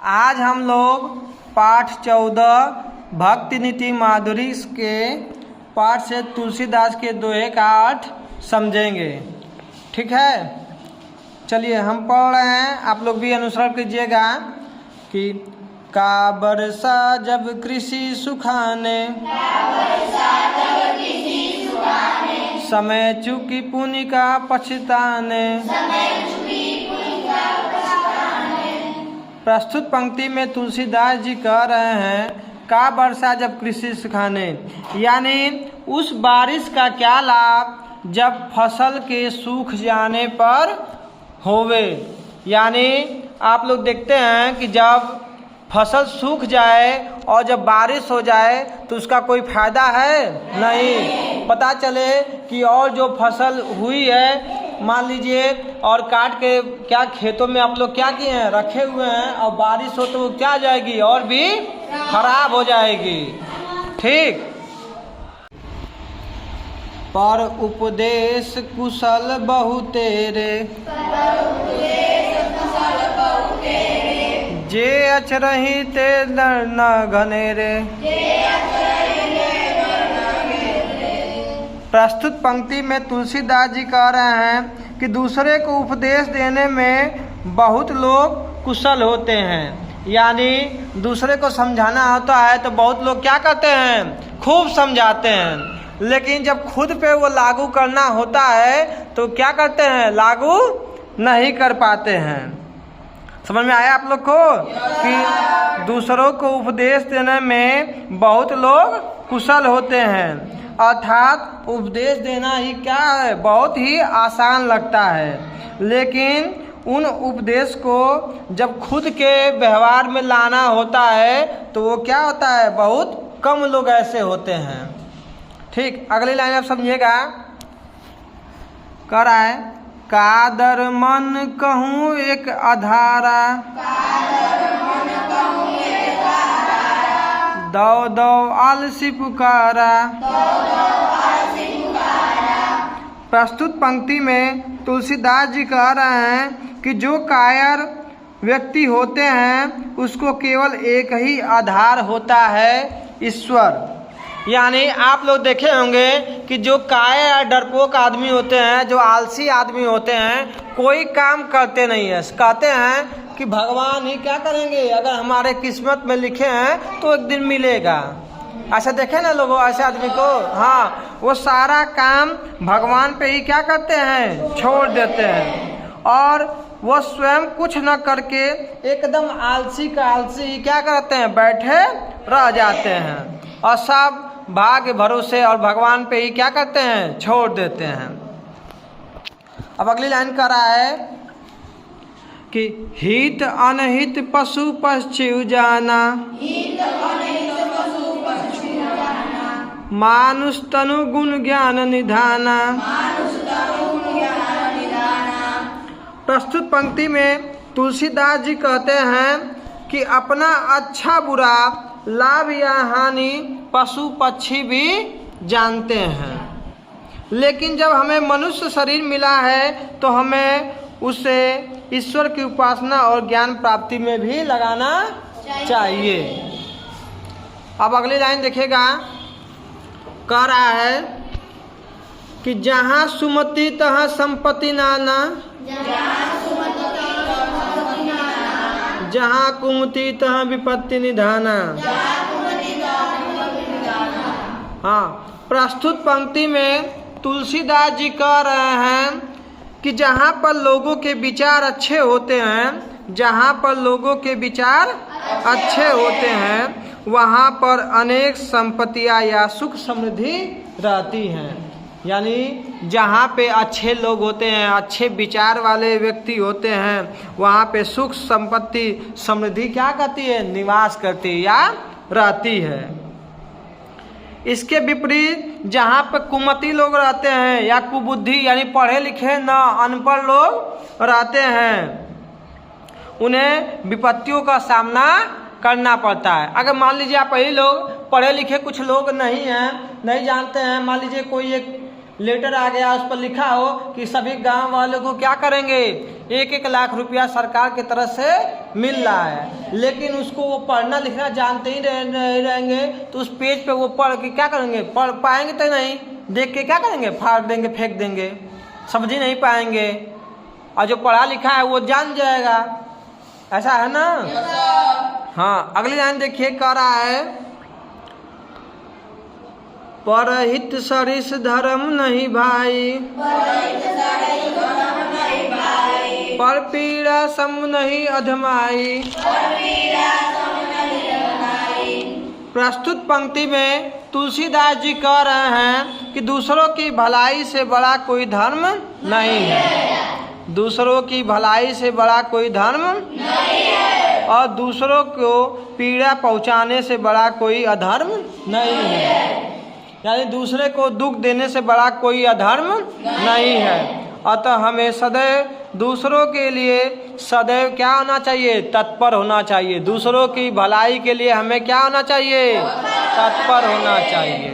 आज हम लोग पाठ 14 भक्ति नीति माधुरी के पाठ से तुलसीदास के दोहे का अर्थ समझेंगे। ठीक है, चलिए हम पढ़ रहे हैं, आप लोग भी अनुसरण कीजिएगा कि का बरसा जब कृषि सुखाने, समय चूकी पुण्य का पछताने। प्रस्तुत पंक्ति में तुलसीदास जी कह रहे हैं का वर्षा जब कृषि सुखाने, यानी उस बारिश का क्या लाभ जब फसल के सूख जाने पर होवे। यानी आप लोग देखते हैं कि जब फसल सूख जाए और जब बारिश हो जाए तो उसका कोई फायदा है नहीं। पता चले कि और जो फसल हुई है मान लीजिए और काट के क्या खेतों में आप लोग क्या किए हैं, रखे हुए हैं, और बारिश हो तो वो क्या जाएगी और भी खराब हो जाएगी। ठीक, पर उपदेश कुशल बहु तेरे, जे अचरहि ते न घनेरे। प्रस्तुत पंक्ति में तुलसीदास जी कह रहे हैं कि दूसरे को उपदेश देने में बहुत लोग कुशल होते हैं। यानी दूसरे को समझाना होता है तो बहुत लोग क्या करते हैं, खूब समझाते हैं, लेकिन जब खुद पे वो लागू करना होता है तो क्या करते हैं, लागू नहीं कर पाते हैं। समझ में आया आप लोग को कि दूसरों को उपदेश देने में बहुत लोग कुशल होते हैं, अर्थात उपदेश देना ही क्या है, बहुत ही आसान लगता है, लेकिन उन उपदेश को जब खुद के व्यवहार में लाना होता है तो वो क्या होता है, बहुत कम लोग ऐसे होते हैं। ठीक, अगली लाइन आप समझिएगा, कह रहा है कादर मन कहूँ एक आधारा, दौ दौ आलसी पुकारा। प्रस्तुत पंक्ति में तुलसीदास जी कह रहे हैं कि जो कायर व्यक्ति होते हैं उसको केवल एक ही आधार होता है, ईश्वर। यानी आप लोग देखे होंगे कि जो कायर डरपोक आदमी होते हैं, जो आलसी आदमी होते हैं, कोई काम करते नहीं है, कहते हैं कि भगवान ही क्या करेंगे, अगर हमारे किस्मत में लिखे हैं तो एक दिन मिलेगा। ऐसा देखे ना लोगों, ऐसे आदमी को, हाँ, वो सारा काम भगवान पे ही क्या करते हैं, छोड़ देते हैं, और वो स्वयं कुछ न करके एकदम आलसी का आलसी क्या करते हैं, बैठे रह जाते हैं, और सब भाग्य भरोसे और भगवान पे ही क्या करते हैं, छोड़ देते हैं। अब अगली लाइन कह रहा है कि हित अनहित पशु पक्षी जाना, मानुष तनु गुण ज्ञान निधाना। प्रस्तुत पंक्ति में तुलसीदास जी कहते हैं कि अपना अच्छा बुरा, लाभ या हानि पशु पक्षी भी जानते हैं, लेकिन जब हमें मनुष्य शरीर मिला है तो हमें उसे ईश्वर की उपासना और ज्ञान प्राप्ति में भी लगाना चाहिए। अब अगली लाइन देखिएगा, कह रहा है कि जहाँ सुमति तहाँ संपत्ति नाना, जहाँ कुमति तहाँ विपत्ति निधाना। हाँ, प्रस्तुत पंक्ति में तुलसीदास जी कह रहे हैं कि जहाँ पर लोगों के विचार अच्छे होते हैं, जहाँ पर लोगों के विचार अच्छे होते हैं, वहाँ पर अनेक संपत्तियाँ या सुख समृद्धि रहती हैं। यानी जहाँ पे अच्छे लोग होते हैं, अच्छे विचार वाले व्यक्ति होते हैं, वहाँ पे सुख संपत्ति समृद्धि क्या करती है, निवास करती है या रहती है। इसके विपरीत जहाँ पे कुमति लोग रहते हैं या कुबुद्धि यानी पढ़े लिखे न अनपढ़ लोग रहते हैं, उन्हें विपत्तियों का सामना करना पड़ता है। अगर मान लीजिए आप ही लोग पढ़े लिखे कुछ लोग नहीं हैं, नहीं जानते हैं, मान लीजिए कोई एक लेटर आ गया, उस पर लिखा हो कि सभी गांव वालों को क्या करेंगे, 1-1 लाख रुपया सरकार की तरफ से मिल रहा है, लेकिन उसको वो पढ़ना लिखना जानते ही नहीं रहेंगे, तो उस पेज पे वो पढ़ के क्या करेंगे, पढ़ पाएंगे तो नहीं, देख के क्या करेंगे, फाड़ देंगे, फेंक देंगे, समझ ही नहीं पाएंगे। और जो पढ़ा लिखा है वो जान जाएगा, ऐसा है ना। हाँ, अगली लाइन देखिए, कह रहा है परहित सरिस धर्म नहीं भाई, पर पीड़ा सम नहीं अधमाई। प्रस्तुत पंक्ति में तुलसीदास जी कह रहे हैं कि दूसरों की भलाई से बड़ा कोई धर्म नहीं है, दूसरों की भलाई से बड़ा कोई धर्म नहीं है, और दूसरों को पीड़ा पहुंचाने से बड़ा कोई अधर्म नहीं है, यानी दूसरे को दुख देने से बड़ा कोई अधर्म नहीं है। अतः हमें सदैव दूसरों के लिए सदैव क्या होना चाहिए, तत्पर होना चाहिए। दूसरों की भलाई के लिए हमें क्या होना चाहिए, तत्पर होना चाहिए।